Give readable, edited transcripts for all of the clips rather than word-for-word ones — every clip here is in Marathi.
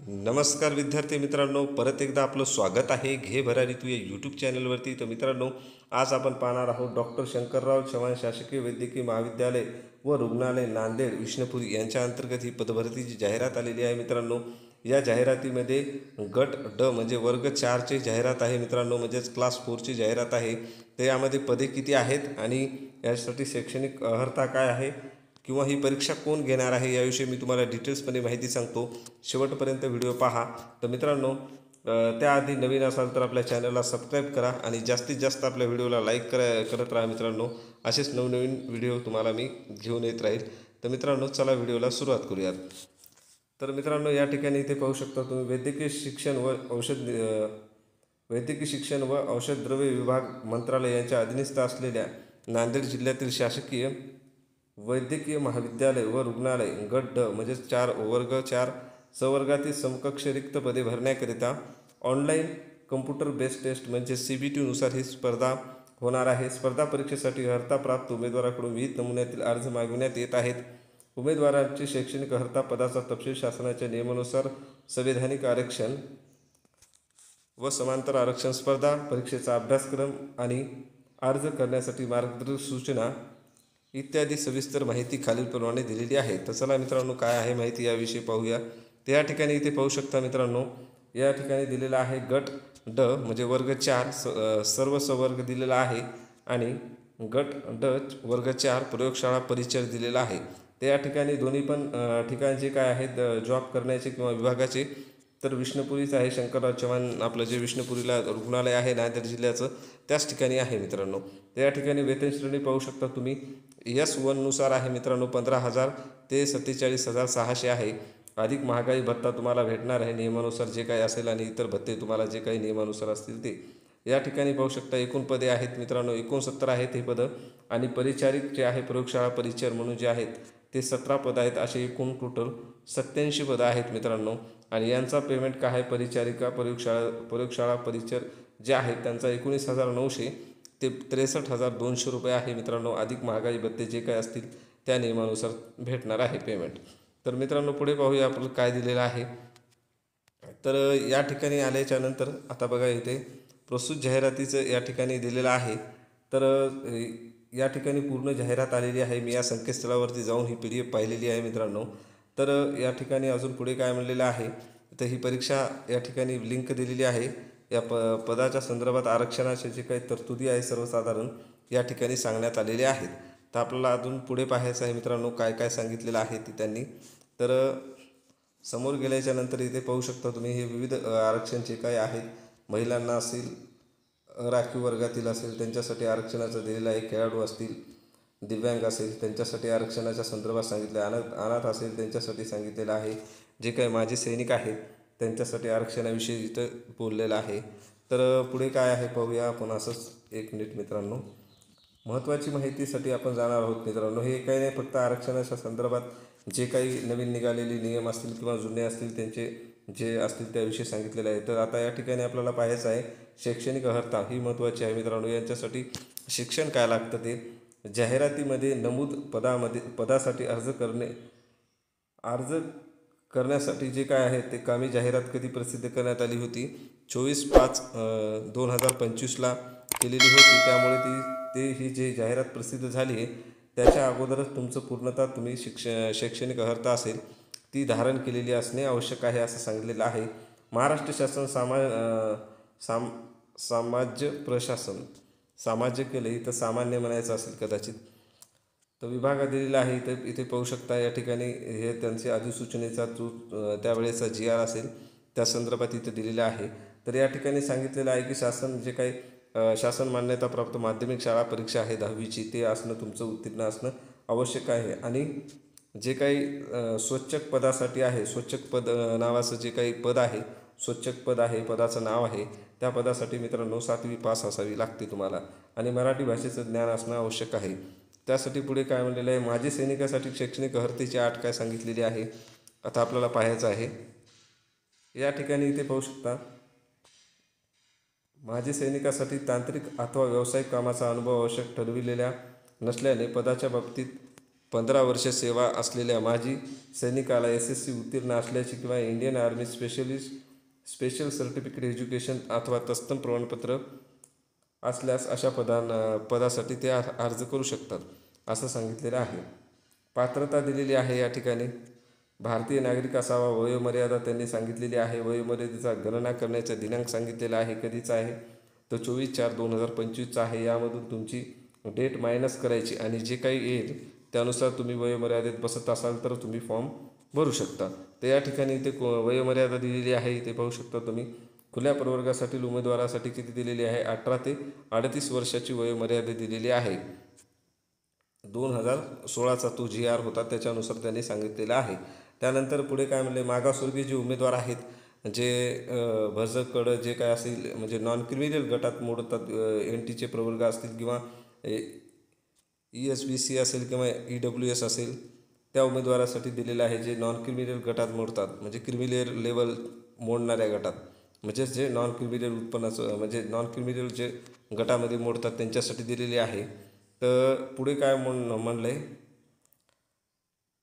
नमस्कार विद्यार्थी मित्रांनो, परत एकदा आपलं स्वागत आहे घे भरारी तू या यूट्यूब चॅनलवरती. तर मित्रांनो, आज आपण पाहणार आहोत डॉक्टर शंकरराव चव्हाण शासकीय वैद्यकीय महाविद्यालय व रुग्णालय नांदेड विष्णुपुरी यांच्या अंतर्गत ही पदभरतीची जाहिरात आलेली आहे. मित्रांनो, या जाहिरातीमध्ये गट ड म्हणजे वर्ग 4ची जाहिरात आहे मित्रांनो, म्हणजेच क्लास 4ची जाहिरात आहे. तर यामध्ये पदे किती आहेत आणि यासाठी शैक्षणिक अर्हता काय आहे किंवा ही परीक्षा कोण घेणार आहे याविषयी मी तुम्हाला डिटेल्समध्ये माहिती सांगतो. शेवटपर्यंत व्हिडिओ पहा. तर मित्रांनो, त्याआधी नवीन असाल तर आपल्या चॅनलला सबस्क्राईब करा आणि जास्तीत जास्त आपल्या व्हिडिओला लाईक करत राहा मित्रांनो. असेच नवनवीन व्हिडिओ तुम्हाला मी घेऊन येत राहील. तर मित्रांनो, चला व्हिडिओला सुरुवात करूयात. तर मित्रांनो, या ठिकाणी इथे पाहू शकता तुम्ही वैद्यकीय शिक्षण व औषध द्रव्य विभाग मंत्रालय यांच्या अधीनस्थ असलेल्या नांदेड जिल्ह्यातील शासकीय वैद्यकीय महाविद्यालय व रुग्णालय गट ड म्हणजे वर्ग 4 संवर्गातील समकक्ष रिक्त पदे भरण्याकरिता ऑनलाईन कम्प्युटर बेस्ड टेस्ट म्हणजे CBT नुसार ही स्पर्धा होणार आहे. स्पर्धा परीक्षेसाठी अर्हता प्राप्त उमेदवाराकडून विविध नमुन्यातील अर्ज मागविण्यात येत आहेत. उमेदवारांची शैक्षणिक अर्हता, पदाचा तपशील, शासनाच्या नियमानुसार संवैधानिक आरक्षण व समांतर आरक्षण, स्पर्धा परीक्षेचा अभ्यासक्रम आणि अर्ज करण्यासाठी मार्गदर्शक सूचना इत्यादी सविस्तर माहिती खालीलप्रमाणे दिलेली आहे. तर चला मित्रांनो, काय आहे माहिती याविषयी पाहूया. तर या ठिकाणी इथे पाहू शकता मित्रांनो, या ठिकाणी दिलेला आहे गट ड म्हणजे वर्ग 4 सर्व संवर्ग दिलेला आहे आणि गट ड वर्ग 4 प्रयोगशाळा परिचय दिलेला आहे. तर या ठिकाणी दोन्ही पण ठिकाणचे काय आहेत जॉब करण्याचे किंवा विभागाचे, तर विष्णुपुरीच आहे. शंकरराव चव्हाण आपलं जे विष्णुपुरीला रुग्णालय आहे नांदेड जिल्ह्याचं, त्याच ठिकाणी आहे मित्रांनो. तर या ठिकाणी वेतन श्रेणी पाहू शकता तुम्ही. S1 नुसार आहे मित्रांनो 15,000 ते 47,600 आहे. अधिक महागाई भत्ता तुम्हाला भेटणार आहे नियमानुसार जे काही असेल आणि इतर भत्ते तुम्हाला जे काही नियमानुसार असतील ते. या ठिकाणी पाहू शकता एकूण पदे आहेत मित्रांनो 69 आहेत हे पदं आणि परिचारिक जे आहे प्रयोगशाळा परिचर म्हणून जे आहेत ते 17 पदं आहेत. असे एकूण टोटल 87 पदं आहेत मित्रांनो. आणि यांचा पेमेंट काय आहे, परिचारिका प्रयोगशाळा परिचर जे आहेत त्यांचा 19,900 ते 63,200 रुपये आहे मित्रांनो. अधिक महागाई भत्ते जे काय असतील त्या नियमानुसार भेटणार आहे पेमेंट. तर मित्रांनो, पुढे पाहूया आपलं काय दिलेलं आहे. तर या ठिकाणी आल्याच्या नंतर आता बघा इथे प्रस्तुत जाहिरातीचं या ठिकाणी दिलेलं आहे. तर या ठिकाणी पूर्ण जाहिरात आलेली आहे. मी या संकेतस्थळावरती जाऊन ही PDF पाहिलेली आहे मित्रांनो. तर या ठिकाणी अजून पुढे काय म्हणलेलं आहे, तर ही परीक्षा या ठिकाणी लिंक दिलेली आहे. या पदाच्या संदर्भात आरक्षणाचे जे काही तरतुदी आहे सर्वसाधारण या ठिकाणी सांगण्यात आलेले आहेत. तर आपल्याला अजून पुढे पाहायचं आहे मित्रांनो काय काय सांगितलेलं आहे ते त्यांनी. तर समोर गेल्याच्या नंतर इथे पाहू शकता तुम्ही हे विविध आरक्षण जे काही आहेत, महिलांना असेल, राखीव वर्गातील असेल त्यांच्यासाठी आरक्षणाचं दिलेलं आहे. खेळाडू असतील, दिव्यांग असेल त्यांच्यासाठी आरक्षणाच्या संदर्भात सांगितले. अनाथ असेल त्यांच्यासाठी सांगितलेलं आहे. जे काही माजी सैनिक आहेत त्यांच्यासाठी आरक्षणाविषयी इथं बोललेलं आहे. तर पुढे काय आहे पाहूया आपण असंच एक मिनिट मित्रांनो. महत्त्वाची माहितीसाठी आपण जाणार आहोत मित्रांनो. हे काही नाही, फक्त आरक्षणाच्या संदर्भात जे काही नवीन निघालेले नियम असतील किंवा जुने असतील त्यांचे जे असतील त्याविषयी सांगितलेलं आहे. तर आता या ठिकाणी आपल्याला पाहायचं आहे शैक्षणिक अर्हता ही महत्त्वाची आहे मित्रांनो. यांच्यासाठी शिक्षण काय लागतं ते जाहिरातीमध्ये नमूद पदासाठी अर्ज करण्यासाठी जे काय आहे ते कामी जाहिरात कधी प्रसिद्ध करण्यात आली होती, 24/5/2025ला केलेली होती. त्यामुळे ही जी जाहिरात प्रसिद्ध झाली आहे त्याच्या अगोदरच तुमचं पूर्णतः तुम्ही शैक्षणिक अर्हता असेल ती धारण केलेली असणे आवश्यक आहे असं सांगितलेलं आहे. महाराष्ट्र शासन सामाज्य प्रशासन सामाजिक केलं इथं सामान्य म्हणायचं असेल कदाचित. तर विभाग दिलेला आहे इथे पाहू शकता. या ठिकाणी हे त्यांचे अधिसूचनेचा त्यावेळेचा GR असेल त्या संदर्भात इथे दिलेला आहे. तर या ठिकाणी सांगितलेलं आहे की शासन मान्यताप्राप्त माध्यमिक शाळा परीक्षा आहे 10वीची ते असणं तुमचं उत्तीर्ण असणं आवश्यक आहे. आणि जे काही स्वच्छक पदासाठी आहे, स्वच्छक पद नावाचं जे काही पद आहे, स्वच्छक पद आहे, पदाचं नाव आहे, त्या पदासाठी मित्रांनो 7वी पास असावी लागते तुम्हाला आणि मराठी भाषेचं ज्ञान असणं आवश्यक आहे. त्यासाठी पुढे काय म्हणलेलं आहे, माजी सैनिकासाठी शैक्षणिक अर्हतेची अट काय सांगितलेली आहे आता आपल्याला पाहायचं आहे. या ठिकाणी इथे पाहू शकता माजी सैनिकासाठी तांत्रिक अथवा व्यावसायिक कामाचा अनुभव आवश्यक ठरविलेल्या नसल्याने पदाच्या बाबतीत 15 वर्ष सेवा असलेल्या माजी सैनिकाला SSC उत्तीर्ण असल्याची किंवा Indian army special certificate education अथवा तत्सम प्रमाणपत्र असल्यास अशा पदासाठी ते अर्ज करू शकतात असं सांगितलेलं आहे. पात्रता दिलेली आहे या ठिकाणी. भारतीय नागरिक असावा. वयोमर्यादा त्यांनी सांगितलेली आहे. वयोमर्यादेचा गणना करण्याचा दिनांक सांगितलेला आहे. कधीचा आहे तो 24/4/2025चा आहे. यामधून तुमची डेट मायनस करायची आणि जे काही येईल त्यानुसार तुम्ही वयोमर्यादेत बसत असाल तर तुम्ही फॉर्म भरू शकता. तर या ठिकाणी इथे वयोमर्यादा दिलेली आहे. इथे पाहू शकता तुम्ही. खुल्या प्रवर्गासाठी उमेदवारासाठी किती दिलेली आहे? 18 ते 38 वर्षाची वयोमर्यादा दिलेली आहे. 2016चा तो GR होता, त्याच्यानुसार त्यांनी सांगितलेलं आहे. त्यानंतर पुढे काय म्हणले, मागासवर्गीय जे उमेदवार आहेत, जे भजकड जे काय असेल म्हणजे नॉन क्रिमिनल गटात मोडतात, NTचे प्रवर्ग असतील किंवा ESBC असेल किंवा EWS असेल, त्या उमेदवारासाठी दिलेलं आहे. जे नॉन क्रिमिनल गटात मोडतात म्हणजे क्रिमिनल लेवल मोडणाऱ्या गटात, म्हणजे जे नॉन क्रिमिनल उत्पन्नाचं म्हणजे नॉन क्रिमिनल जे गटामध्ये मोडतात त्यांच्यासाठी दिलेली आहे. तर पुढे काय म्हणलं आहे,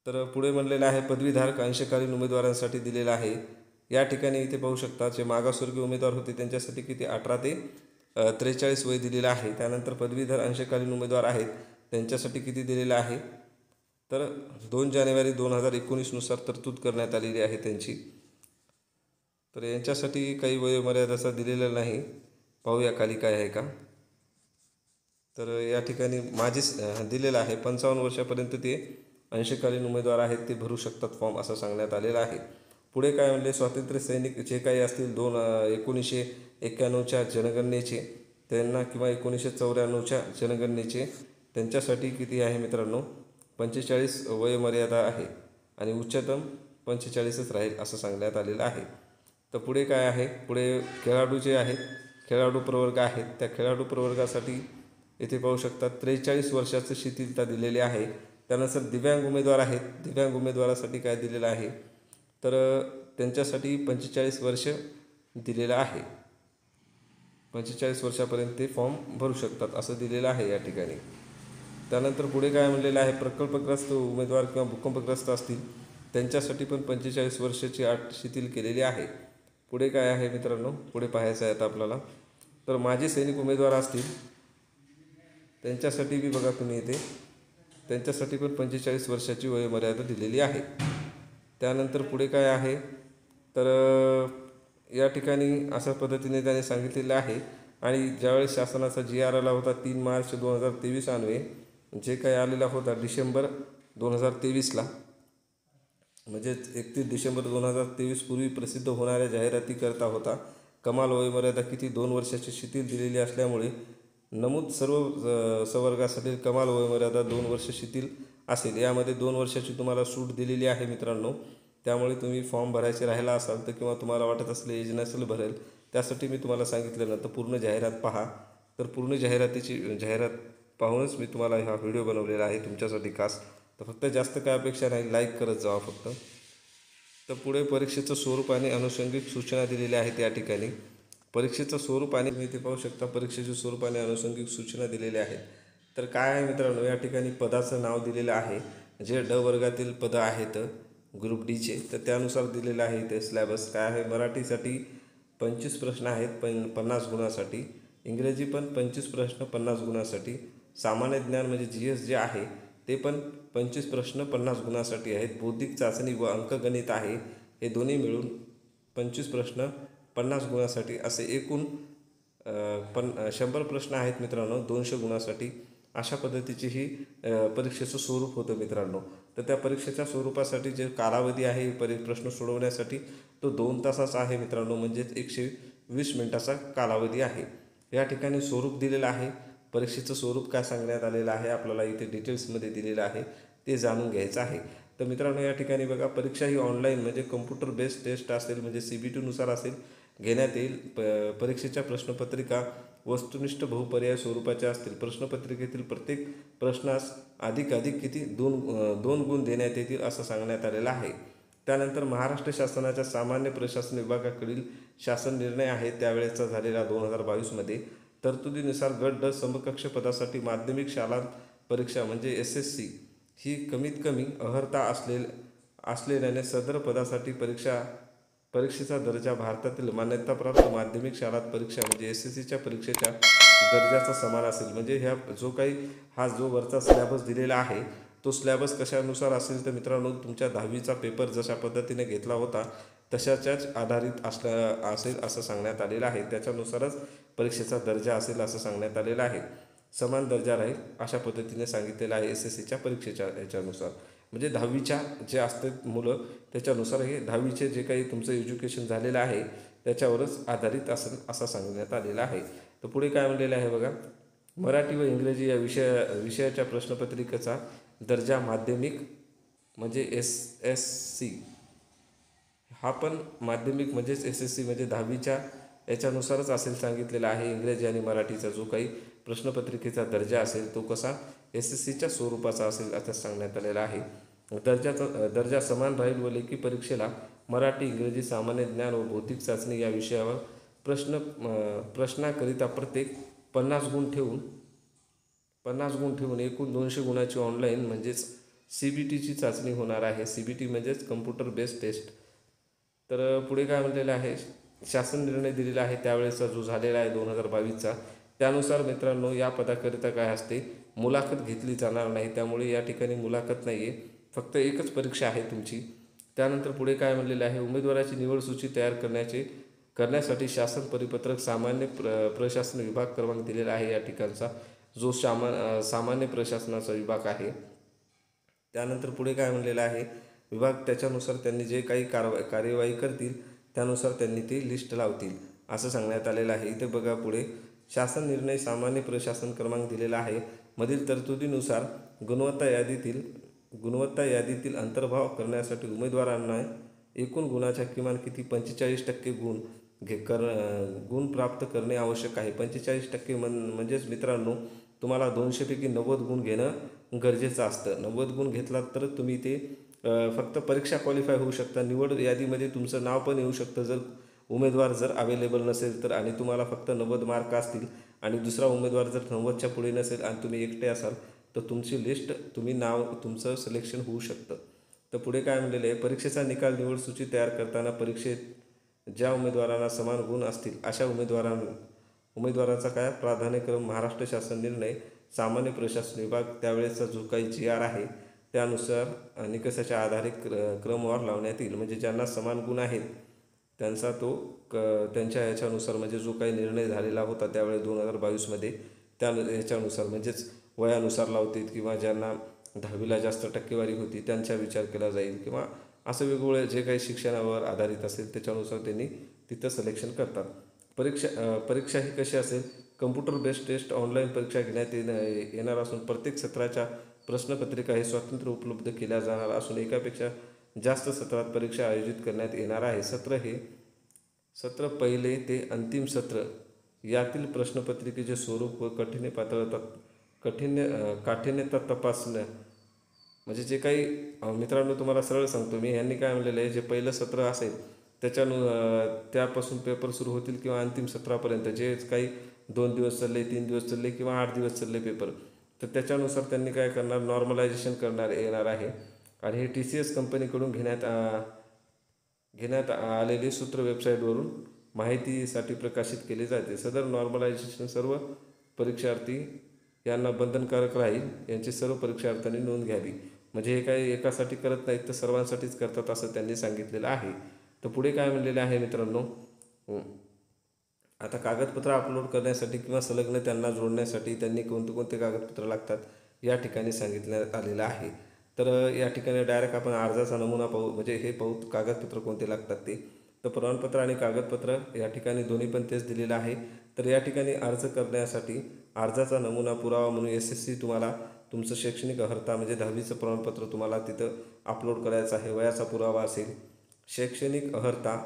तर पुढे म्हणलेलं आहे पदवीधारक अंशकालीन उमेदवारांसाठी दिलेलं आहे. या ठिकाणी इथे पाहू शकता जे मागासवर्गीय उमेदवार होते त्यांच्यासाठी किती 18 ते 43 वय दिलेलं आहे. त्यानंतर पदवीधर अंशकालीन उमेदवार आहेत त्यांच्यासाठी किती दिलेलं आहे, तर 2 जानेवारी 2019 नुसार तरतूद करण्यात आलेली आहे त्यांची. तर यांच्यासाठी काही वयोमर्यादाचा दिलेला नाही. पाहूया खाली काय आहे का. तर या ठिकाणी माझे दिलेलं आहे 55 वर्षापर्यंत ते अंशकालीन उमेदवार आहेत ते भरू शकतात फॉर्म असं सांगण्यात आलेलं आहे. पुढे काय म्हणले, स्वातंत्र्य सैनिक जे काही असतील 1991च्या जनगणनेचे त्यांना किंवा 1994च्या जनगणनेचे त्यांच्यासाठी किती आहे मित्रांनो, 45 वयोमर्यादा आहे आणि उच्चतम 45च राहील असं सांगण्यात आलेलं आहे. तर पुढे काय आहे, पुढे खेळाडू जे आहेत, खेळाडू प्रवर्ग आहेत, त्या खेळाडू प्रवर्गासाठी इथे पाहू शकता 43 वर्षाचं शिथिलता दिलेली आहे. त्यानंतर दिव्यांग उमेदवार आहेत, दिव्यांग उमेदवारासाठी काय दिलेलं आहे, तर त्यांच्यासाठी 45 वर्ष दिलेलं आहे. 45 वर्षापर्यंत ते फॉर्म भरू शकतात असं दिलेलं आहे या ठिकाणी. त्यानंतर पुढे काय म्हणलेलं आहे, प्रकल्पग्रस्त उमेदवार किंवा भूकंपग्रस्त असतील त्यांच्यासाठी पण 45 वर्षाची अट शिथिल केलेली आहे. पुढे काय आहे मित्रांनो, पुढे पाहायचं आहे आता आपल्याला. तर माजी सैनिक उमेदवार असतील त्यांच्यासाठी बी बघा तुम्ही इथे, त्यांच्यासाठी पण 45 वर्षाची वयोमर्यादा दिलेली आहे. त्यानंतर पुढे काय आहे, तर या ठिकाणी अशा पद्धतीने त्याने सांगितलेलं आहे. आणि ज्यावेळेस शासनाचा GR आला होता 3 मार्च 2023 अन्वये, जे काही आलेला होता डिसेंबर 2023ला, म्हणजे 31 डिसेंबर 2023 पूर्वी प्रसिद्ध होणाऱ्या जाहिरातीकरता होता. कमाल वयोमर्यादा किती 2 वर्षाची शिथिल दिलेली असल्यामुळे नमूद सर्व संवर्गासाठी कमाल वयोमर्यादा 2 वर्ष शिथिल असेल. यामध्ये 2 वर्षाची तुम्हाला सूट दिलेली आहे मित्रांनो. त्यामुळे तुम्ही फॉर्म भरायचे राहिला असाल तर किंवा तुम्हाला वाटत असले एज नसेल भरेल, त्यासाठी मी तुम्हाला सांगितलं ना, तर पूर्ण जाहिरात पहा. तर पूर्ण जाहिरात पाहूनच मी तुम्हाला हा व्हिडिओ बनवलेला आहे तुमच्यासाठी खास. तर फक्त जास्त काय अपेक्षा नाही, लाईक करत जावा फक्त. तर पुढे परीक्षेचं स्वरूप आणि अनुषंगिक सूचना दिलेल्या आहेत या ठिकाणी. परीक्षेचं स्वरूप आणि तुम्ही इथे पाहू शकता परीक्षेचे स्वरूप आणि अनुषंगिक सूचना दिलेल्या आहेत. तर काय आहे मित्रांनो, या ठिकाणी पदाचं नाव दिलेलं आहे. जे ड वर्गातील पदं आहेत ग्रुप Dचे, तर त्यानुसार दिलेलं आहे इथे सिलॅबस. काय आहे, मराठीसाठी 25 प्रश्न आहेत 50 गुणासाठी, इंग्रजी पण 25 प्रश्न 50 गुणासाठी, सामान्य ज्ञान म्हणजे GS जे आहे ते पण 25 प्रश्न 50 गुणासाठी आहेत. बौद्धिक चाचणी व अंकगणित आहे हे दोन्ही मिळून 25 प्रश्न 50 गुणासाठी, असे एकूण 100 प्रश्न आहेत मित्रांनो 200 गुणासाठी. अशा पद्धतीची ही परीक्षेचं स्वरूप होतं मित्रांनो. तर त्या परीक्षेच्या स्वरूपासाठी जे कालावधी आहे प्रश्न सोडवण्यासाठी तो 2 तासाचा आहे मित्रांनो, म्हणजेच 120 मिनिटाचा कालावधी आहे. या ठिकाणी स्वरूप दिलेलं आहे. परीक्षेचं स्वरूप काय सांगण्यात आलेलं आहे आपल्याला इथे डिटेल्समध्ये दिलेलं आहे, ते जाणून घ्यायचं आहे. तर मित्रांनो या ठिकाणी बघा, परीक्षा ही ऑनलाईन म्हणजे कम्प्युटर बेस्ड टेस्ट असेल, म्हणजे CBT नुसार असेल घेण्यात येईल. परीक्षेच्या प्रश्नपत्रिका वस्तुनिष्ठ बहुपर्याय स्वरूपाच्या असतील. प्रश्नपत्रिकेतील प्रत्येक प्रश्नास अधिक किती 2 गुण देण्यात येतील असं सांगण्यात आलेलं आहे. त्यानंतर महाराष्ट्र शासनाच्या सामान्य प्रशासन विभागाकडील शासन निर्णय आहे त्यावेळेचा झालेला 2022मध्ये तरतुदीनुसार गट ड समकक्ष पदासाठी माध्यमिक शाळा परीक्षा म्हणजे SSC ही कमीत कमी अर्हता असलेल्याने सदर पदासाठी परीक्षेचा दर्जा भारतातील मान्यताप्राप्त माध्यमिक शाळात परीक्षा म्हणजे SSCच्या परीक्षेच्या दर्जाचा समान असेल. म्हणजे हा जो वरचा स्लॅबस दिलेला आहे तो स्लॅबस कशानुसार असेल तर मित्रांनो, तुमच्या 10वीचा पेपर जशा पद्धतीने घेतला होता तशाच्याच आधारित असेल असं सांगण्यात आलेलं आहे. त्याच्यानुसारच परीक्षेचा दर्जा असेल असं सांगण्यात आलेलं आहे. समान दर्जा राहील अशा पद्धतीने सांगितलेलं आहे SSCच्या परीक्षेच्या याच्यानुसार. म्हणजे 10वीच्या जे असतात मुलं त्याच्यानुसार हे 10वीचे जे काही तुमचं एज्युकेशन झालेलं आहे त्याच्यावरच आधारित असेल असं सांगण्यात आलेलं आहे. तर पुढे काय म्हणलेलं आहे बघा, मराठी व इंग्रजी या विषयाच्या प्रश्नपत्रिकेचा दर्जा माध्यमिक म्हणजे SSC हा पण माध्यमिक म्हणजेच SSC म्हणजे 10वीच्या याच्यानुसारच असेल सांगितलेलं आहे. इंग्रजी आणि मराठीचा जो काही प्रश्नपत्रिकेचा दर्जा असेल तो कसा SSCच्या स्वरूपाचा असेल असं सांगण्यात आलेलं आहे. दर्जा समान राहील व लेखी परीक्षेला मराठी, इंग्रजी, सामान्य ज्ञान व भौतिक चाचणी या विषयावर प्रश्नाकरिता प्रत्येक 50 गुण ठेवून एकूण 200 गुणाची ऑनलाईन म्हणजेच CBTची चाचणी होणार आहे. CBT म्हणजेच कम्प्युटर बेस्ड टेस्ट. तर पुढे काय म्हटलेलं आहे, शासन निर्णय दिलेला आहे त्यावेळेचा जो झालेला आहे 2022चा, त्यानुसार मित्रांनो या पदाकरिता काय असते, मुलाखत घेतली जाणार नाही. त्यामुळे या ठिकाणी मुलाखत नाही आहे, फक्त एकच परीक्षा आहे तुमची. त्यानंतर पुढे काय म्हणलेलं आहे, उमेदवाराची निवड सूची तयार करण्यासाठी शासन परिपत्रक सामान्य प्रशासन विभाग क्रमांक दिलेला आहे या ठिकाणचा, जो सामान्य प्रशासनाचा विभाग आहे. त्यानंतर पुढे काय म्हणलेलं आहे, विभाग त्याच्यानुसार त्यांनी जे काही कार्यवाही करतील त्यानुसार त्यांनी ती लिस्ट लावतील असं सांगण्यात आलेलं आहे. इथे बघा पुढे शासन निर्णय सामान्य प्रशासन क्रमांक दिलेला आहे. मधील तरतुदीनुसार गुणवत्ता यादीतील अंतर्भाव करण्यासाठी उमेदवारांना एकूण गुणाच्या किमान किती 45% गुण प्राप्त करणे आवश्यक आहे. 45% म्हणजेच मित्रांनो तुम्हाला 200पैकी 90 गुण घेणं गरजेचं असतं. 90 गुण घेतलात तर तुम्ही ते फक्त परीक्षा क्वालिफाय होऊ शकता. निवड यादीमध्ये तुमचं नाव पण येऊ शकतं जर उमेदवार अवेलेबल नसेल तर, आणि तुम्हाला फक्त 90 मार्क असतील आणि दुसरा उमेदवार जर 90च्या पुढे नसेल आणि तुम्ही एकटे असाल तर तुमची लिस्ट तुमचं सिलेक्शन होऊ शकतं. तर पुढे काय म्हणलेलं आहे, परीक्षेचा निकाल निवड सूची तयार करताना परीक्षेत ज्या उमेदवारांना समान गुण असतील अशा उमेदवाराचा काय प्राधान्यक्रम महाराष्ट्र शासन निर्णय सामान्य प्रशासन विभाग त्यावेळेचा जो काही GR आहे त्यानुसार निकषाच्या आधारे क्रमवार लावण्यात येईल. म्हणजे ज्यांना समान गुण आहेत त्यांचा तो त्यांच्या याच्यानुसार म्हणजे जो काही निर्णय झालेला होता त्यावेळेस 2022मध्ये त्या याच्यानुसार म्हणजेच वयानुसार लावतील, किंवा ज्यांना 10वीला जास्त टक्केवारी होती त्यांचा विचार केला जाईल, किंवा असं वेगवेगळे जे काही शिक्षणावर आधारित असेल त्याच्यानुसार त्यांनी तिथं सिलेक्शन करतात. परीक्षा ही कशी असेल, कम्प्युटर बेस्ड टेस्ट ऑनलाईन परीक्षा घेण्यात येणार असून प्रत्येक सत्राच्या प्रश्नपत्रिका हे स्वतंत्र उपलब्ध केल्या जाणार असून एकापेक्षा जास्त सत्रात परीक्षा आयोजित करण्यात येणार आहे. सत्र पहिले ते अंतिम सत्र यातील प्रश्नपत्रिकेचे स्वरूप व काठिण्यता तपासणं म्हणजे जे काही मित्रांनो तुम्हाला सरळ सांगतो मी, यांनी काय म्हणलेलं आहे, जे पहिलं सत्र असेल त्यापासून पेपर सुरू होतील किंवा अंतिम सत्रापर्यंत जे काही 2 दिवस चालले, 3 दिवस चालले किंवा 8 दिवस चालले पेपर, तर त्याच्यानुसार त्यांनी काय करणार, नॉर्मलायझेशन येणार आहे. आणि हे TCS कंपनीकडून घेण्यात आलेले सूत्र वेबसाईटवरून माहितीसाठी प्रकाशित केले जाते. सदर नॉर्मलायझेशन सर्व परीक्षार्थी यांना बंधनकारक राहील, यांची सर्व परीक्षार्थ्यांनी नोंद घ्यावी. म्हणजे हे काही एकासाठी करत नाहीत तर सर्वांसाठीच करतात असं त्यांनी सांगितलेलं आहे. तर पुढे काय म्हणलेलं आहे मित्रांनो, आता कागदपत्र अपलोड करण्यासाठी किंवा संलग्न त्यांना जोडण्यासाठी त्यांनी कोणते कागदपत्र लागतात या ठिकाणी सांगितण्यात आलेलं आहे. तर या ठिकाणी डायरेक्ट आपण अर्जाचा नमुना पाहू, म्हणजे हे पाहू कागदपत्र कोणते लागतात ते. तर प्रमाणपत्र आणि कागदपत्र या ठिकाणी दोन्ही पण तेच दिलेलं आहे. तर या ठिकाणी अर्ज करण्यासाठी अर्जाचा नमुना पुरावा म्हणून SSC तुम्हाला तुमचं शैक्षणिक अर्हता म्हणजे 10वीचं प्रमाणपत्र तुम्हाला तिथं अपलोड करायचं आहे. वयाचा पुरावा असेल, शैक्षणिक अर्हता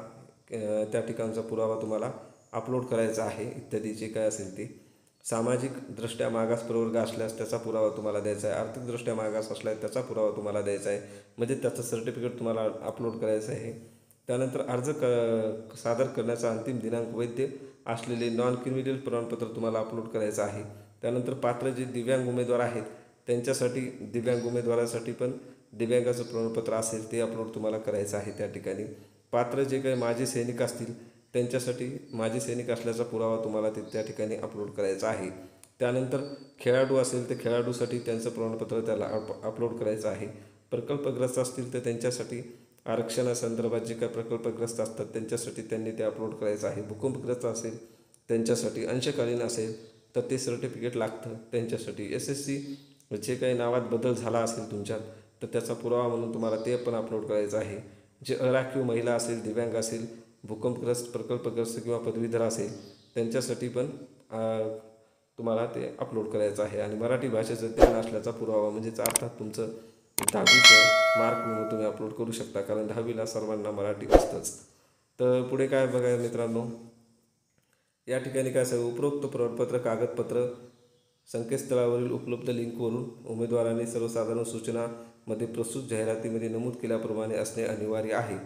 त्या ठिकाणचा पुरावा तुम्हाला अपलोड करायचा आहे, इत्यादी जे काय असेल ते. सामाजिकदृष्ट्या मागास प्रवर्ग असल्यास त्याचा पुरावा तुम्हाला द्यायचा आहे. आर्थिकदृष्ट्या मागास असल्यास त्याचा पुरावा तुम्हाला द्यायचा आहे, म्हणजे त्याचं सर्टिफिकेट तुम्हाला अपलोड करायचं आहे. त्यानंतर अर्ज सादर करण्याचा अंतिम दिनांक वैध असलेले नॉन क्रिमिनल प्रमाणपत्र तुम्हाला अपलोड करायचं आहे. त्यानंतर पात्र जे दिव्यांग उमेदवार आहेत त्यांच्यासाठी दिव्यांग उमेदवारासाठी पण दिव्यांगाचं प्रमाणपत्र असेल ते अपलोड तुम्हाला करायचं आहे त्या ठिकाणी. पात्र जे काही माजी सैनिक असतील त्यांच्यासाठी माजी सैनिक असल्याचा पुरावा तुम्हाला ते त्या ठिकाणी अपलोड करायचा आहे. त्यानंतर खेळाडू असेल तर खेळाडूसाठी त्यांचं प्रमाणपत्र त्याला अपलोड करायचं आहे. प्रकल्पग्रस्त असतील तर त्यांच्यासाठी आरक्षणासंदर्भात जे काही प्रकल्पग्रस्त असतात त्यांच्यासाठी त्यांनी ते अपलोड करायचं आहे. भूकंपग्रस्त असेल त्यांच्यासाठी, अंशकालीन असेल तर ते सर्टिफिकेट लागतं त्यांच्यासाठी. SSC जे काही नावात बदल झाला असेल तुमच्यात तर त्याचा पुरावा म्हणून तुम्हाला ते पण अपलोड करायचं आहे. जे अराखीव महिला असेल, दिव्यांग असेल, भूकंपग्रस्त, प्रकल्पग्रस्त किंवा पदवीधर असेल त्यांच्यासाठी पण तुम्हाला ते अपलोड करायचं आहे. आणि मराठी भाषेचं ज्ञान असल्याचा पुरावा म्हणजेच अर्थात तुमचं 10वीचं मार्क म्हणून तुम्ही अपलोड करू शकता, कारण 10वीला सर्वांना मराठी असतंच. तर पुढे काय बघा मित्रांनो, या ठिकाणी काय असेल, उपरोक्त प्रमाणपत्र कागदपत्र संकेतस्थळावरील उपलब्ध लिंकवरून उमेदवारांनी सर्वसाधारण सूचनामध्ये प्रस्तुत जाहिरातीमध्ये नमूद केल्याप्रमाणे असणे अनिवार्य आहे.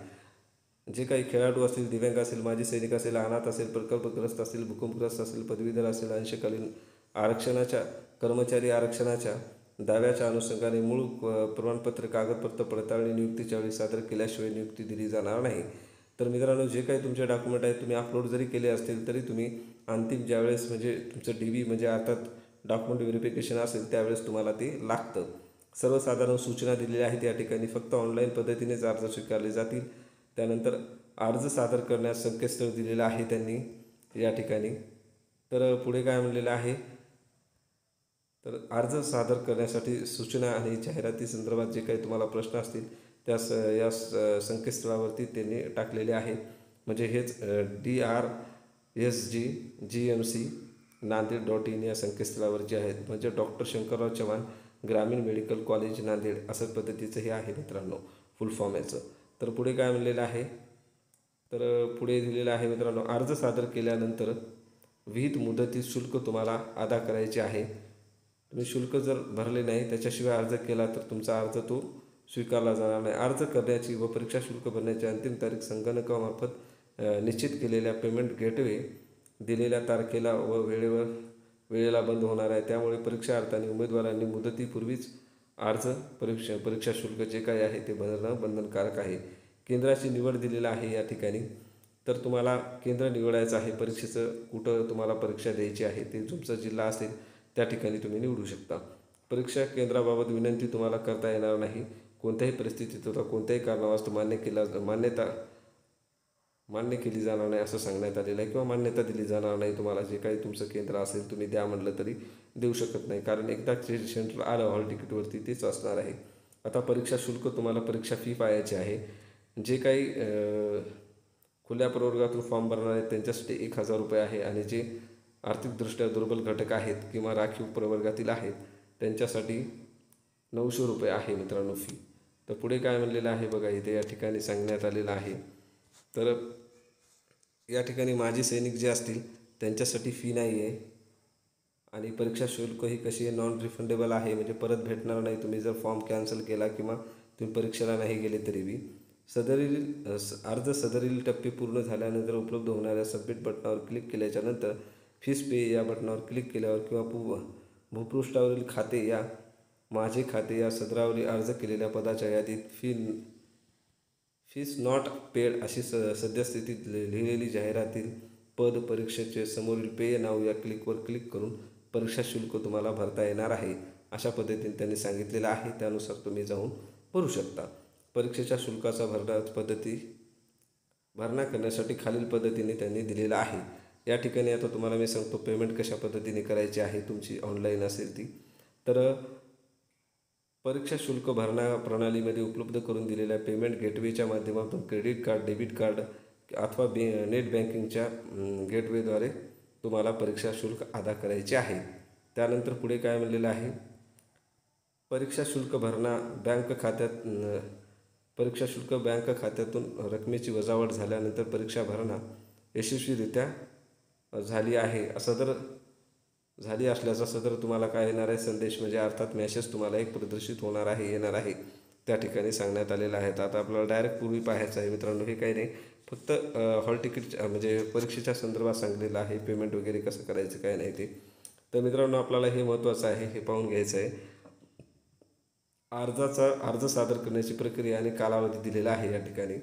जे काही खेळाडू असतील, दिव्यांग असेल, माजी सैनिक असेल, अनाथ असेल, प्रकल्पग्रस्त असेल, भूकंपग्रस्त असेल, पदवीधर असेल, अंशकालीन आरक्षणाच्या कर्मचारी आरक्षणाच्या दाव्याच्या अनुषंगाने मूळ प्रमाणपत्र कागदपत्र पडताळणी नियुक्तीच्या वेळी सादर केल्याशिवाय नियुक्ती दिली जाणार नाही. तर मित्रांनो, जे काही तुमचे डॉक्युमेंट आहेत तुम्ही अपलोड जरी केले असतील तरी तुम्ही अंतिम ज्यावेळेस म्हणजे तुमचं DV म्हणजे अर्थात डॉक्युमेंट व्हेरिफिकेशन असेल त्यावेळेस तुम्हाला ते लागतं. सर्वसाधारण सूचना दिलेल्या आहेत या ठिकाणी. फक्त ऑनलाईन पद्धतीनेच अर्ज स्वीकारले जातील. त्यानंतर अर्ज सादर करण्यास संकेतस्थळ दिलेलं आहे त्यांनी या ठिकाणी. तर पुढे काय म्हणलेलं आहे, तर अर्ज सादर करण्यासाठी सूचना आणि जाहिराती संदर्भात जे काही तुम्हाला प्रश्न असतील त्यास या संकेतस्थळावरती त्यांनी टाकलेले आहेत. म्हणजे हेच DRSG-GMC नांदेड.in या संकेतस्थळावर जे आहेत. म्हणजे डॉक्टर शंकरराव चव्हाण ग्रामीण मेडिकल कॉलेज नांदेड असं पद्धतीचं हे आहे मित्रांनो फुल फॉर्म याचं. तर पुढे काय म्हणलेलं आहे, तर पुढे दिलेलं आहे मित्रांनो, अर्ज सादर केल्यानंतर विहित मुदतीत शुल्क तुम्हाला अदा करायचे आहे. तुम्ही शुल्क जर भरले नाही त्याच्याशिवाय अर्ज केला तर तुमचा अर्ज तो स्वीकारला जाणार नाही. अर्ज करण्याची व परीक्षा शुल्क भरण्याची अंतिम तारीख संगणकामार्फत निश्चित केलेल्या पेमेंट गेटवे दिलेल्या तारखेला व वेळेला बंद होणार आहे. त्यामुळे परीक्षार्थी उमेदवारांनी मुदतीपूर्वीच अर्ज परीक्षा शुल्क जे काही आहे ते भरणं बंधनकारक आहे. केंद्राची निवड दिलेलं आहे या ठिकाणी. तर तुम्हाला केंद्र निवडायचं आहे, परीक्षेचं कुठं तुम्हाला परीक्षा द्यायची आहे ते तुमचा जिल्हा असेल त्या ठिकाणी तुम्ही निवडू शकता. परीक्षा केंद्राबाबत विनंती तुम्हाला करता येणार नाही. कोणत्याही परिस्थितीत होता कोणत्याही कारणावास्तव मान्य केली जाणार नाही असं सांगण्यात आलेलं आहे, किंवा मान्यता दिली जाणार नाही. तुम्हाला जे काही तुमचं केंद्र असेल तुम्ही द्या म्हटलं तरी देऊ शकत नाही, कारण एकदा जे सेंटर आलं हॉल तिकीटवरती तेच असणार आहे. आता परीक्षा शुल्क तुम्हाला परीक्षा फी पाहायची आहे. जे काही खुल्या प्रवर्गातून फॉर्म भरणार आहेत त्यांच्यासाठी 1000 रुपये आहे, आणि जे आर्थिकदृष्ट्या दुर्बल घटक आहेत किंवा राखीव प्रवर्गातील आहेत त्यांच्यासाठी 900 रुपये आहे मित्रांनो फी. तर पुढे काय म्हणलेलं आहे बघा, इथे या ठिकाणी सांगण्यात आलेलं आहे. तर या ठिकाणी माजी सैनिक जे असतील त्यांच्यासाठी फी नाही आहे, आणि परीक्षा शुल्क ही कशी आहे, नॉन रिफंडेबल आहे, म्हणजे परत भेटणार नाही तुम्ही जर फॉर्म कॅन्सल केला किंवा तुम्ही परीक्षेला नाही गेले तरी बी. सदरील टप्पे पूर्ण झाल्यानंतर उपलब्ध होणाऱ्या सबमिट बटनावर क्लिक केल्याच्यानंतर फीस पे या बटनावर क्लिक केल्यावर किंवा भूपृष्ठावरील खाते या माझे खाते या सदरावरील अर्ज केलेल्या पदाच्या यादीत फीस नॉट पेड अशी सद्यस्थितीत लिहिलेली जाहिरातील पद परीक्षेचे समोरील पेय नाव या क्लिकवर क्लिक करून परीक्षा शुल्क तुम्हाला भरता येणार आहे. अशा पद्धतीने त्यांनी सांगितलेलं आहे. त्यानुसार तुम्ही जाऊन भरू शकता. परीक्षेच्या शुल्काचा भरणा करण्यासाठी खालील पद्धतीने त्यांनी दिलेला आहे. या ठिकाणी आता तुम्हाला मी सांगतो पेमेंट कशा पद्धतीने करायची आहे तुमची ऑनलाईन असेल ती. तर परीक्षा शुल्क भरणा प्रणालीमध्ये उपलब्ध करून दिलेल्या पेमेंट गेटवेच्या माध्यमातून क्रेडिट कार्ड, डेबिट कार्ड अथवा नेट बँकिंगच्या गेटवेद्वारे तुम्हाला परीक्षा शुल्क अदा करायचे आहे. त्यानंतर पुढे काय म्हणलेलं आहे, परीक्षा शुल्क बँक खात्यातून रकमेची वजावट झाल्यानंतर परीक्षा भरणा यशस्वीरित्या झाली आहे झाली असल्याचा सदर तुम्हाला काय येणार आहे संदेश, म्हणजे अर्थात मेसेज तुम्हाला एक प्रदर्शित येणार आहे त्या ठिकाणी सांगण्यात आलेलं आहे. आता आपल्याला डायरेक्ट पूर्वी पाहायचं आहे मित्रांनो, हे काही नाही, फक्त हॉल तिकीट म्हणजे परीक्षेच्या संदर्भात सांगलेलं आहे, पेमेंट वगैरे कसं करायचं काय नाही ते. तर मित्रांनो आपल्याला हे महत्त्वाचं आहे, हे पाहून घ्यायचं आहे. अर्ज सादर करण्याची प्रक्रिया आणि कालावधी दिलेला आहे या ठिकाणी.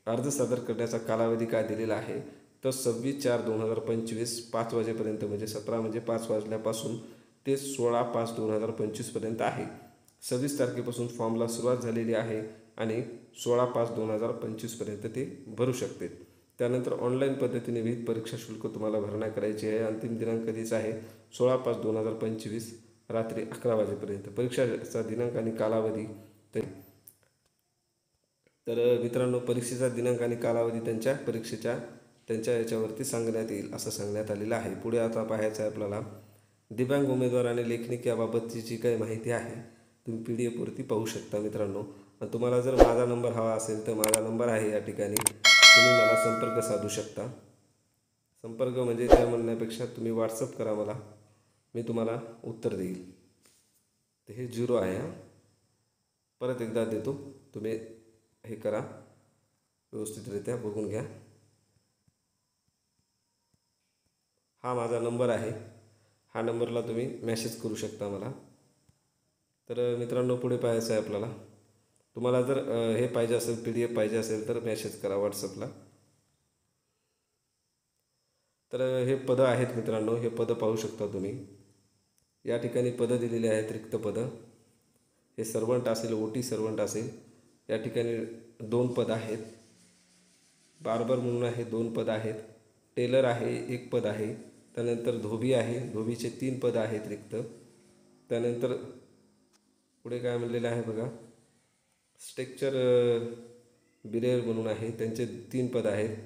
अर्ज सादर करण्याचा कालावधी काय दिलेला आहे तर 26/4/2025 5 वाजेपर्यंत, म्हणजे 17 म्हणजे 5 वाजल्यापासून ते 16/5/2025 आहे. 26 तारखेपासून फॉर्मला सुरुवात झालेली आहे आणि 16/5/2025 ते भरू शकते. त्यानंतर ऑनलाईन पद्धतीने विविध परीक्षा शुल्क तुम्हाला भरणा करायची आहे. अंतिम दिनांक कधीच आहे 16/5/2025 रात्री 11 वाजेपर्यंत. परीक्षेचा दिनांक आणि कालावधी तर मित्रांनो, परीक्षेचा दिनांक आणि कालावधी त्यांच्या याच्यावरती सांगण्यात येईल असं सांगण्यात आलेलं आहे. पुढे आता पाहायचं आहे आपल्याला दिव्यांग उमेदवार आणि लेखनिक याबाबतची जी काही माहिती आहे तुम्ही PDF वरती पाहू शकता मित्रांनो. आणि तुम्हाला जर माझा नंबर हवा असेल तर माझा नंबर आहे या ठिकाणी, तुम्ही मला संपर्क साधू शकता. संपर्क म्हणजे त्या म्हणण्यापेक्षा तुम्ही व्हॉट्सअप करा मला, मी तुम्हाला उत्तर देईल. तर हे 0 आहे. परत एकदा देतो, तुम्ही हे करा, व्यवस्थितरित्या बघून घ्या. हा माझा नंबर आहे, हा नंबरला तुम्ही मेसेज करू शकता मला. तर मित्रांनो, पुढे पाहायचं आहे आपल्याला. तुम्हाला जर हे पाहिजे असेल, PDF पाहिजे असेल तर मेसेज करा व्हॉट्सअपला. तर हे पदं आहेत मित्रांनो, हे पदं पाहू शकता तुम्ही. या ठिकाणी पदं दिलेली आहेत, रिक्त पदं. हे सर्वंट असेल, OT सर्वंट असेल. या ठिकाणी 2 पद आहेत. बार्बर म्हणून आहे, 2 पद आहेत. टेलर आहे, 1 पद आहे. त्यानंतर धोबी आहे, धोबीचे 3 पद आहेत रिक्त. त्यानंतर पुढे काय म्हणलेलं आहे बघा, स्ट्रक्चर बिरेर म्हणून आहे, त्यांचे 3 पद आहेत.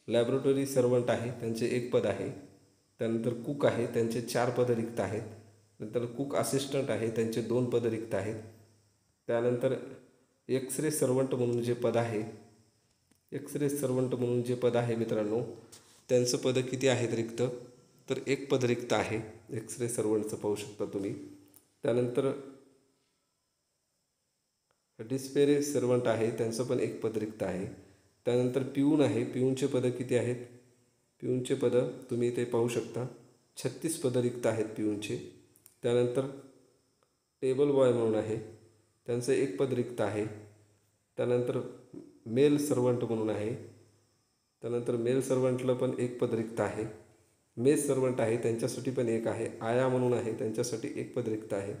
लॅबोरेटरी सर्वंट आहे, त्यांचे 1 पद आहे. त्यानंतर कुक आहे, त्यांचे 4 पद रिक्त आहेत. नंतर कुक असिस्टंट आहे, त्यांचे 2 पद रिक्त आहेत. त्यानंतर एक्सरे सर्वंट म्हणून जे पद आहे, एक्सरे सर्वंट म्हणून जे पद आहे मित्रांनो, त्यांचं पद किती आहेत रिक्त तर 1 पद रिक्त आहे. एक्सरे सर्वंटचं पाहू शकता तुम्ही. त्यानंतर डिस्पेरे सर्वंट आहे, त्यांचं पण 1 पद रिक्त आहे. त्यानंतर पिऊन आहे, पिऊनचे पदं किती आहेत, पिऊनचे पदं तुम्ही इथे पाहू शकता, 36 पदं रिक्त आहेत पिऊनचे. त्यानंतर टेबल बॉय म्हणून आहे, त्यांचं 1 पद रिक्त आहे. त्यानंतर मेल सर्वंट म्हणून आहे, त्यानंतर मेल सर्वंटला पण 1 पद रिक्त आहे. मेस सर्वंट आहे, त्यांच्यासाठी पण 1 आहे. आया म्हणून आहे, त्यांच्यासाठी 1 पद रिक्त आहे.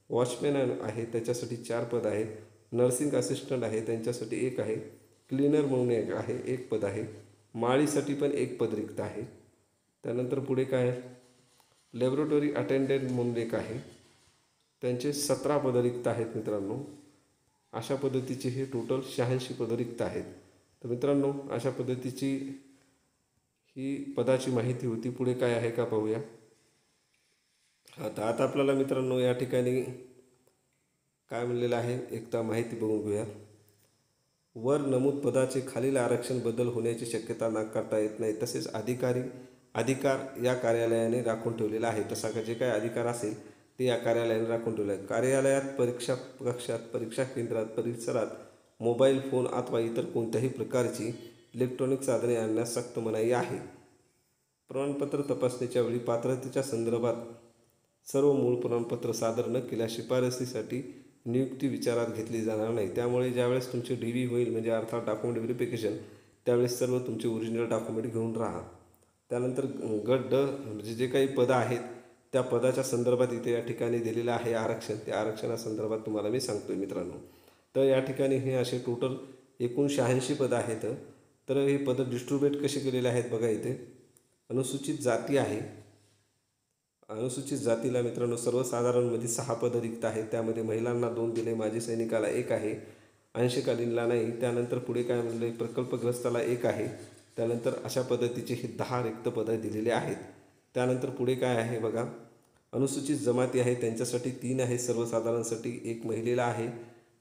वॉचमॅन आहे, त्याच्यासाठी 4 पद आहे. नर्सिंग असिस्टंट आहे, त्यांच्यासाठी 1 आहे. क्लीनर म्हणून 1 आहे, 1 पद आहे. माळीसाठी पण 1 पद रिक्त आहे. त्यानंतर पुढे काय आहे, लॅबोरेटरी अटेंडंट म्हणून 1 आहे, त्यांचे 17 पद रिक्त आहेत मित्रांनो. अशा पद्धतीचे हे टोटल 86 पदं रिक्त आहेत. तर मित्रांनो, अशा पद्धतीची ही पदाची माहिती होती. पुढे काय आहे का पाहूया. आता आपल्याला मित्रांनो या ठिकाणी काय म्हणलेलं आहे एकदा माहिती बघून घेऊया. वर नमूद पदाचे खालील आरक्षण बदल होण्याची शक्यता नाकारता येत नाही. तसेच अधिकार या कार्यालयाने राखून ठेवलेला आहे. तसा जे काय अधिकार असेल ते या कार्यालयाने राखून ठेवले आहे. कार्यालयात, परीक्षा कक्षात, परीक्षा केंद्रात, परिसरात मोबाईल फोन अथवा इतर कोणत्याही प्रकारची इलेक्ट्रॉनिक साधने आणण्यास सक्त मनाई आहे. प्रमाणपत्र तपासणीच्या वेळी पात्रतेच्या संदर्भात सर्व मूळ प्रमाणपत्र सादर न केल्यास शिफारसीसाठी नियुक्ती विचारात घेतली जाणार नाही. त्यामुळे ज्यावेळेस तुमचे DV होईल, म्हणजे अर्थात डॉक्युमेंट व्हेरिफिकेशन, त्यावेळेस सर्व तुमचे ओरिजिनल डॉक्युमेंट घेऊन राहा. त्यानंतर गट ड म्हणजे जे काही पदं आहेत त्या पदाच्या संदर्भात इथे या ठिकाणी दिलेलं आहे आरक्षण. त्या आरक्षणासंदर्भात तुम्हाला मी सांगतो आहे मित्रांनो. तर या ठिकाणी हे असे टोटल एकूण 86 पदं आहेत. तर हे पदं डिस्ट्रीब्यूट कसे केलेले आहेत बघा. इथे अनुसूचित जाती आहे. अनुसूचित जातीला मित्रांनो सर्वसाधारणमध्ये 6 पदं रिक्त आहेत. त्यामध्ये महिलांना 2 दिले, माजी सैनिकाला 1 आहे, अंशकालीनला नाही. त्यानंतर पुढे काय म्हणले, प्रकल्पग्रस्ताला 1 आहे. त्यानंतर अशा पद्धतीचे हे 10 रिक्त पदं दिलेले आहेत. त्यानंतर पुढे काय आहे बघा, अनुसूचित जमाती आहे त्यांच्यासाठी 3 आहे, सर्वसाधारणसाठी 1 महिलेला आहे.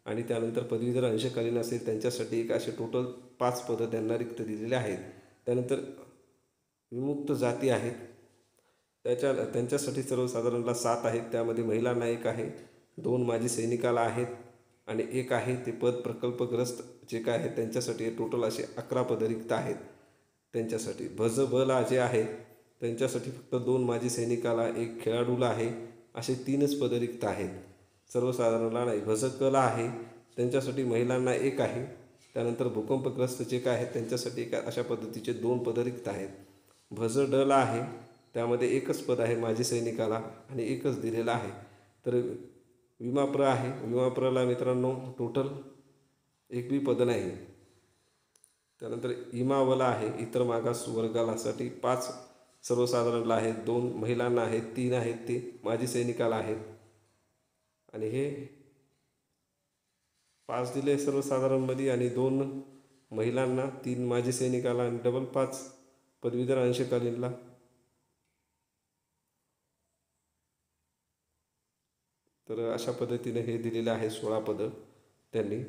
आणि त्यानंतर पदवीधर अंशकालीन असेल त्यांच्यासाठी 1, असे टोटल 5 पदं त्यांना रिक्त दिलेले आहेत. त्यानंतर विमुक्त जाती आहेत, त्यांच्यासाठी सर्वसाधारणला 7 आहेत. त्यामध्ये महिलांना 1 आहे, 2 माजी सैनिकाला आहेत आणि 1 आहे ते पद प्रकल्पग्रस्त जे काय आहेत त्यांच्यासाठी. टोटल असे 11 पदं रिक्त आहेत त्यांच्यासाठी. भजबला जे आहे त्यांच्यासाठी फक्त 2 माजी सैनिकाला, 1 खेळाडूला आहे असे 3च पदं रिक्त आहेत. सर्वसाधारणला नाही. भजकला आहे त्यांच्यासाठी महिलांना 1 आहे. त्यानंतर भूकंपग्रस्त जे काय आहेत त्यांच्यासाठी एक अशा पद्धतीचे 2 पदं रिक्त आहेत. भज डला आहे त्यामध्ये 1च पद आहे माजी सैनिकाला आणि 1च दिलेलं आहे. तर विमाप्र आहे. विमाप्रला मित्रांनो टोटल 1 बी पद नाही. त्यानंतर इमावला आहे इतर मागास वर्गासाठी 5 सर्वसाधारणला आहेत, 2 महिलांना आहेत, 3 आहेत ते माजी सैनिकाला आहेत. आणि हे 5 दिले सर्वसाधारणमध्ये आणि 2 महिलांना, 3 माजी सैनिकाला आणि डबल 5 पदवीधर अंशकालीनला. तर अशा पद्धतीने हे दिलेले आहे 16 पदं त्यांनी.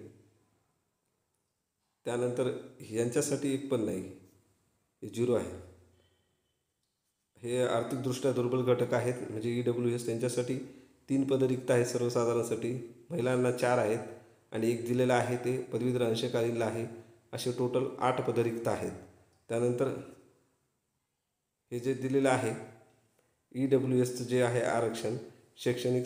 त्यानंतर यांच्यासाठी 1 पण नाही, हे 0 आहे. हे आर्थिकदृष्ट्या दुर्बल घटक आहेत म्हणजे EWS त्यांच्यासाठी 3 पदं रिक्त आहेत सर्वसाधारणसाठी. महिलांना 4 आहेत आणि 1 दिलेलं आहे ते पदवीधर अंशकालीनला आहे. असे टोटल 8 पदं रिक्त आहेत. त्यानंतर हे जे दिलेलं आहे EWSचं जे आहे आरक्षण शैक्षणिक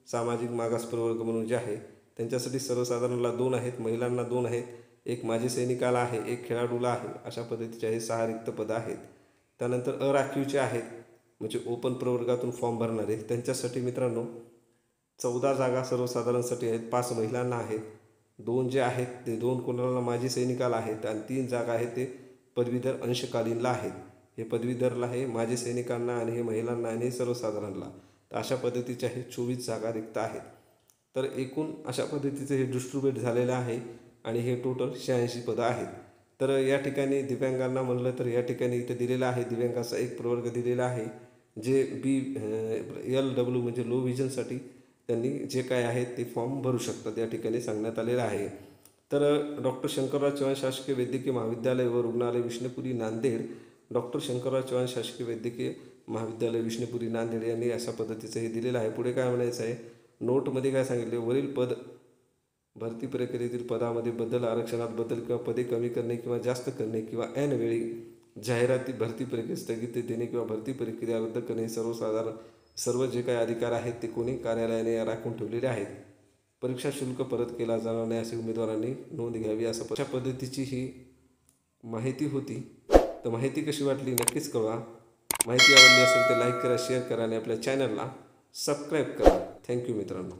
सामाजिक मागास प्रवर्ग म्हणून जे आहे त्यांच्यासाठी सर्वसाधारणला 2 आहेत, महिलांना 2 आहेत, 1 माजी सैनिकाला आहे, 1 खेळाडूला आहे. अशा पद्धतीचे हे 6 रिक्त पदं आहेत. त्यानंतर अराखीवचे आहेत म्हणजे ओपन प्रवर्गातून फॉर्म भरणारे त्यांच्यासाठी मित्रांनो 14 जागा सर्वसाधारणसाठी आहेत. 5 महिलांना आहेत, 2 जे आहेत ते 2 कोणाला माजी सैनिकाला आहेत आणि 3 जागा आहेत ते पदवीधर अंशकालीनला आहेत. हे पदवीधरला आहे, माजी सैनिकांना आणि हे महिलांना आणि सर्वसाधारणला. तर अशा पद्धतीच्या हे 24 जागा रिक्त आहेत. तर एकूण अशा पद्धतीचं हे डिस्ट्रीब्यूट झालेलं आहे आणि हे टोटल 86 पदं आहेत. तर या ठिकाणी दिव्यांगांना म्हणलं तर या ठिकाणी इथं दिलेलं आहे दिव्यांगाचा 1 प्रवर्ग दिलेला आहे जे LW म्हणजे लो व्हिजनसाठी त्यांनी जे काय आहे ते फॉर्म भरू शकतात या ठिकाणी सांगण्यात आलेलं आहे. तर डॉक्टर शंकरराव चव्हाण शासकीय वैद्यकीय महाविद्यालय व रुग्णालय विष्णुपुरी नांदेड, डॉक्टर शंकरराव चव्हाण शासकीय वैद्यकीय महाविद्यालय विष्णुपुरी नांदेड यांनी अशा पद्धतीचं हे दिलेलं आहे. पुढे काय म्हणायचं आहे नोटमध्ये काय सांगितले, वरील पद भरती प्रक्रियेतील पदामध्ये बदल, आरक्षणात बदल किंवा पदे कमी करणे किंवा जास्त करणे किंवा ऐन वेळी जाहिराती भरती प्रक्रियेत स्थगिती देणे किंवा भरती प्रक्रिया रद्द करणे सर्व जे काही अधिकार आहेत ते कोणी कार्यालयाने राखून ठेवलेले आहेत. परीक्षा शुल्क परत केला जाणार नाही असे उमेदवारांनी नोंद घ्यावी. अशा पद्धतीची ही माहिती होती. तर माहिती कशी वाटली नक्कीच कळवा. माहिती आवडली असेल तर लाईक करा, शेअर करा आणि आपल्या चॅनलला सबस्क्राईब करा. थँक्यू मित्रांनो.